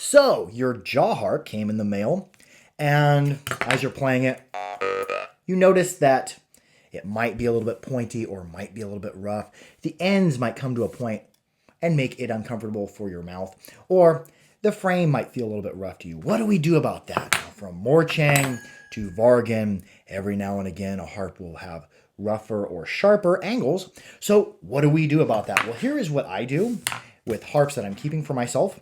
So, your jaw harp came in the mail, and as you're playing it, you notice that it might be a little bit pointy or might be a little bit rough. The ends might come to a point and make it uncomfortable for your mouth, or the frame might feel a little bit rough to you. What do we do about that? From Morchang to Vargan, every now and again, a harp will have rougher or sharper angles. So what do we do about that? Well, here is what I do with harps that I'm keeping for myself.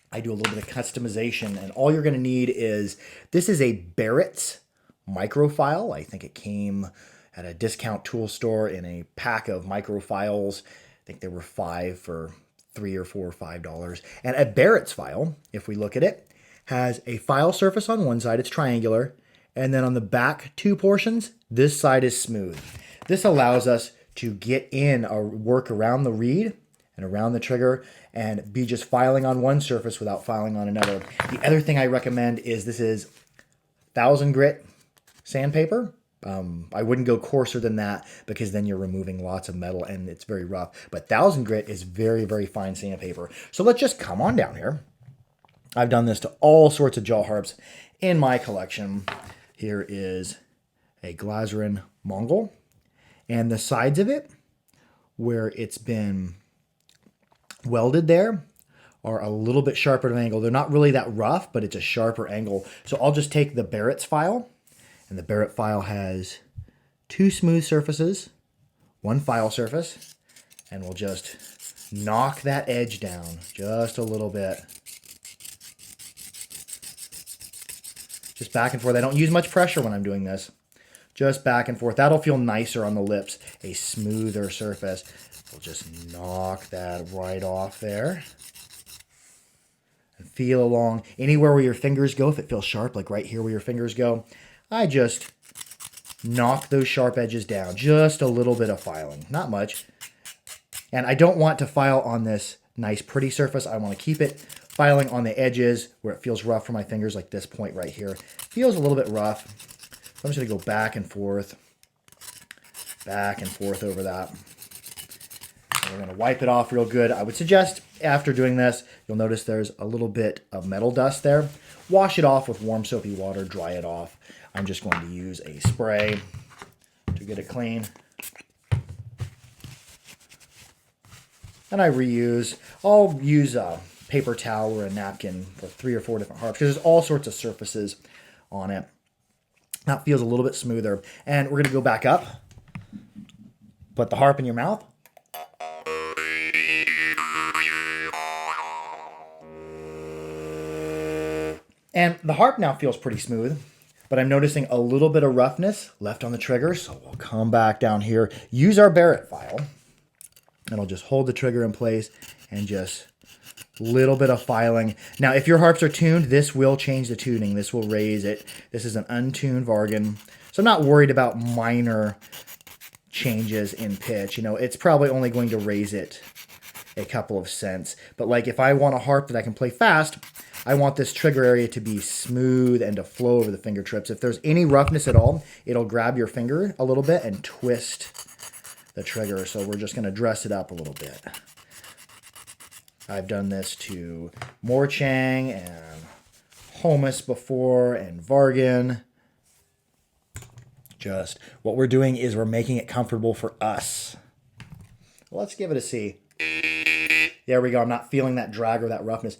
I do a little bit of customization, and all you're going to need is, this is a barrette microfile. I think it came at a discount tool store in a pack of microfiles. I think there were 5 for $3 or $4 or $5. And a barrette's file, if we look at it, has a file surface on one side, it's triangular, and then on the back 2 portions, this side is smooth. This allows us to get in or work around the reed and around the trigger and be just filing on one surface without filing on another. The other thing I recommend is, this is 1000 grit sandpaper. I wouldn't go coarser than that because then you're removing lots of metal and it's very rough. But 1000 grit is very, very fine sandpaper. So let's just come on down here. I've done this to all sorts of jaw harps in my collection. Here is a Glazerin Mongol, and the sides of it, where it's been welded there, are a little bit sharper at an angle. They're not really that rough, but it's a sharper angle. So I'll just take the barrette's file, and the barrette file has 2 smooth surfaces, 1 file surface, and we'll just knock that edge down just a little bit. Just back and forth. I don't use much pressure when I'm doing this. Just back and forth. That'll feel nicer on the lips, a smoother surface. We'll just knock that right off there. And feel along anywhere where your fingers go. If it feels sharp, like right here where your fingers go, I just knock those sharp edges down. Just a little bit of filing, not much. And I don't want to file on this nice pretty surface. I want to keep it filing on the edges where it feels rough for my fingers, like this point right here. Feels a little bit rough. So I'm just going to go back and forth over that. And we're going to wipe it off real good. I would suggest after doing this, you'll notice there's a little bit of metal dust there. Wash it off with warm soapy water, dry it off. I'm just going to use a spray to get it clean. And I'll use a paper towel or a napkin for 3 or 4 different harps because there's all sorts of surfaces on it. That feels a little bit smoother. And we're going to go back up. Put the harp in your mouth. And the harp now feels pretty smooth, but I'm noticing a little bit of roughness left on the trigger. So we'll come back down here, use our barrette file, and I'll just hold the trigger in place and just little bit of filing. Now, if your harps are tuned, this will change the tuning. This will raise it. This is an untuned Vargan. So I'm not worried about minor changes in pitch. You know, it's probably only going to raise it a couple of cents. But like if I want a harp that I can play fast, I want this trigger area to be smooth and to flow over the finger trips. If there's any roughness at all, it'll grab your finger a little bit and twist the trigger. So we're just going to dress it up a little bit. I've done this to Morchang and Homus before and Vargan. Just what we're doing is we're making it comfortable for us. Let's give it a see. There we go. I'm not feeling that drag or that roughness.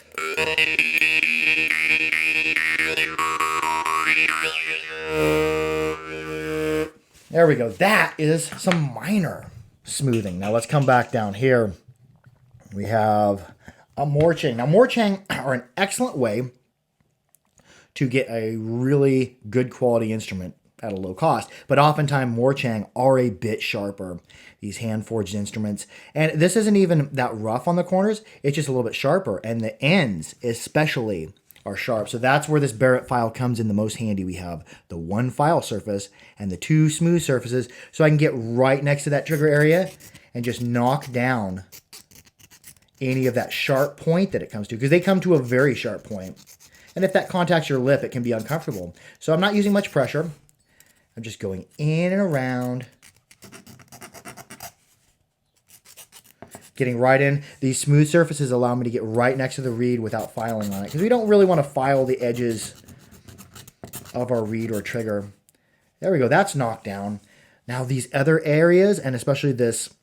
There we go. That is some minor smoothing. Now let's come back down here. We have a Morchang. Now Morchang are an excellent way to get a really good quality instrument at a low cost. But oftentimes Morchang are a bit sharper, these hand-forged instruments. And this isn't even that rough on the corners. It's just a little bit sharper. And the ends especially are sharp. So that's where this barrette file comes in the most handy. We have the 1 file surface and the 2 smooth surfaces. So I can get right next to that trigger area and just knock down any of that sharp point that it comes to. Because they come to a very sharp point. And if that contacts your lip, it can be uncomfortable. So I'm not using much pressure. I'm just going in and around. getting right in. These smooth surfaces allow me to get right next to the reed without filing on it, because we don't really want to file the edges of our reed or trigger. There we go. That's knocked down. Now these other areas, and especially this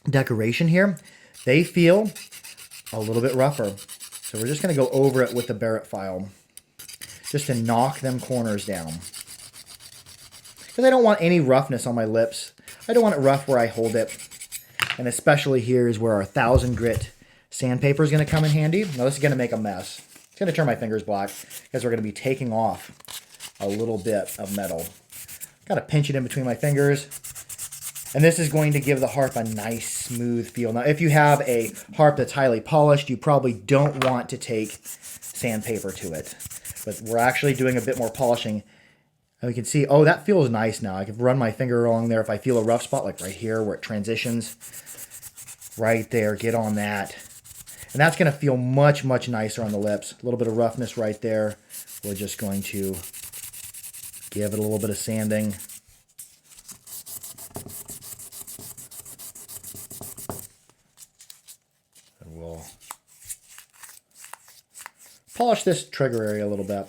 decoration here, they feel a little bit rougher. So we're just going to go over it with the barrette file just to knock them corners down. Because I don't want any roughness on my lips. I don't want it rough where I hold it. And especially here is where our 1000 grit sandpaper is going to come in handy. Now this is going to make a mess. It's going to turn my fingers black because we're going to be taking off a little bit of metal. Got to pinch it in between my fingers. And this is going to give the harp a nice smooth feel. Now if you have a harp that's highly polished, you probably don't want to take sandpaper to it. But we're actually doing a bit more polishing. And we can see, oh, that feels nice now. I can run my finger along there if I feel a rough spot, like right here where it transitions. Right there, get on that. And that's going to feel much, much nicer on the lips. A little bit of roughness right there. We're just going to give it a little bit of sanding. And we'll polish this trigger area a little bit.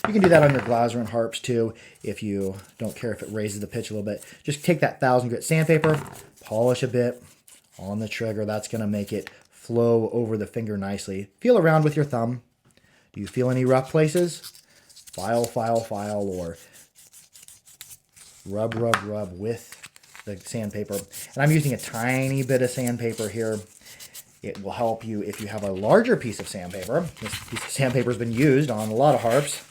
You can do that on your Glazerant harps too, if you don't care if it raises the pitch a little bit. Just take that 1000 grit sandpaper, polish a bit on the trigger. That's going to make it flow over the finger nicely. Feel around with your thumb. Do you feel any rough places? File, file, file, or rub, rub, rub with the sandpaper. And I'm using a tiny bit of sandpaper here. It will help you if you have a larger piece of sandpaper. This piece of sandpaper has been used on a lot of harps.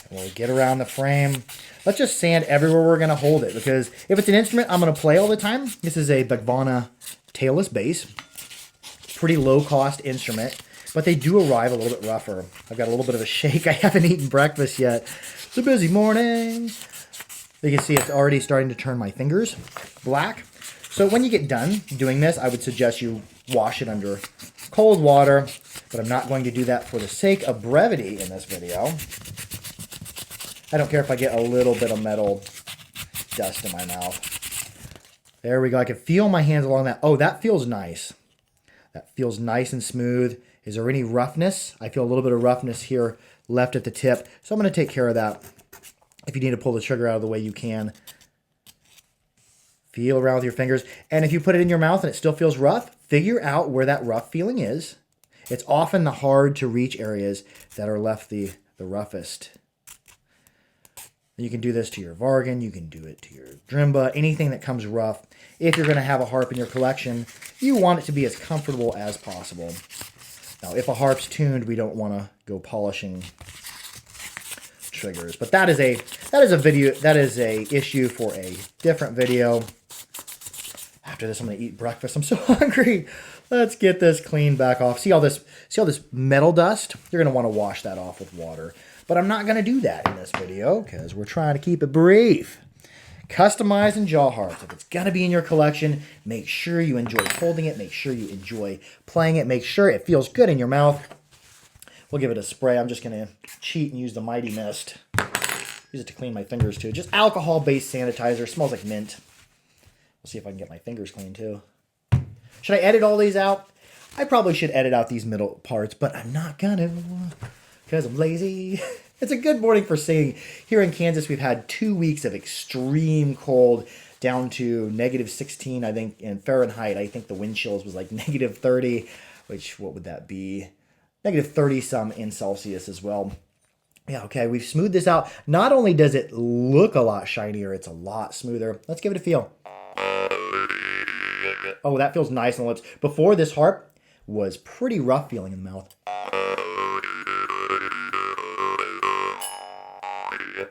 And we'll get around the frame. Let's just sand everywhere we're going to hold it, because if it's an instrument I'm going to play all the time, this is a Bagvana tailless bass. Pretty low cost instrument, but they do arrive a little bit rougher. I've got a little bit of a shake. I haven't eaten breakfast yet. It's a busy morning. You can see it's already starting to turn my fingers black. So when you get done doing this, I would suggest you wash it under cold water, but I'm not going to do that for the sake of brevity in this video. I don't care if I get a little bit of metal dust in my mouth. There we go. I can feel my hands along that. Oh, that feels nice. That feels nice and smooth. Is there any roughness? I feel a little bit of roughness here left at the tip. So I'm going to take care of that. If you need to pull the trigger out of the way, you can. Feel around with your fingers. And if you put it in your mouth and it still feels rough, figure out where that rough feeling is. It's often the hard to reach areas that are left the roughest. You can do this to your Vargan, you can do it to your Drimba, anything that comes rough. If you're going to have a harp in your collection, you want it to be as comfortable as possible. Now, if a harp's tuned, we don't want to go polishing triggers. But that is a issue for a different video. After this, I'm going to eat breakfast. I'm so hungry. Let's get this cleaned back off. See all this metal dust? You're going to want to wash that off with water. But I'm not going to do that in this video because we're trying to keep it brief. Customizing jaw harps. If it's going to be in your collection, make sure you enjoy holding it. Make sure you enjoy playing it. Make sure it feels good in your mouth. We'll give it a spray. I'm just going to cheat and use the Mighty Mist. Use it to clean my fingers too. Just alcohol-based sanitizer. Smells like mint. We'll see if I can get my fingers clean too. Should I edit all these out? I probably should edit out these middle parts, but I'm not going to because I'm lazy. It's a good morning for singing. Here in Kansas, we've had 2 weeks of extreme cold, down to -16, I think, in Fahrenheit. I think the wind chills was like -30, which, what would that be? -30 some in Celsius as well. Yeah, okay, we've smoothed this out. Not only does it look a lot shinier, it's a lot smoother. Let's give it a feel. Oh, that feels nice on the lips. Before, this harp was pretty rough feeling in the mouth.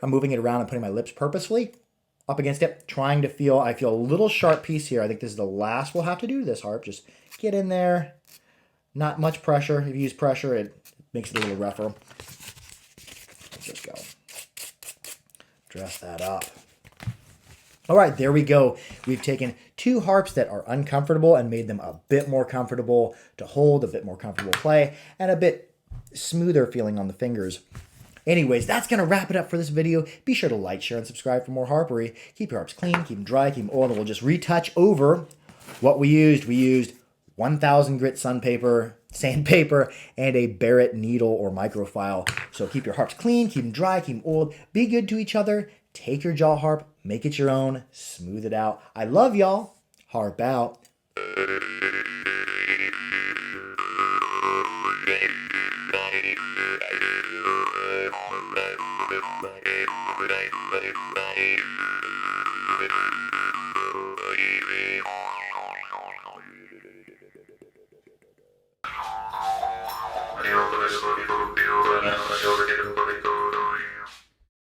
I'm moving it around and putting my lips purposefully up against it, trying to feel, I feel a little sharp piece here. I think this is the last we'll have to do to this harp. Just get in there. Not much pressure. If you use pressure, it makes it a little rougher. Let's just go. Dress that up. All right, there we go. We've taken 2 harps that are uncomfortable and made them a bit more comfortable to hold, a bit more comfortable to play, and a bit smoother feeling on the fingers. Anyways, that's going to wrap it up for this video. Be sure to like, share, and subscribe for more harpery. Keep your harps clean, keep them dry, keep them oiled, and we'll just retouch over what we used. We used 1,000 grit sandpaper, and a barrette needle or microfile. So keep your harps clean, keep them dry, keep them oiled. Be good to each other. Take your jaw harp, make it your own, smooth it out. I love y'all. Harp out.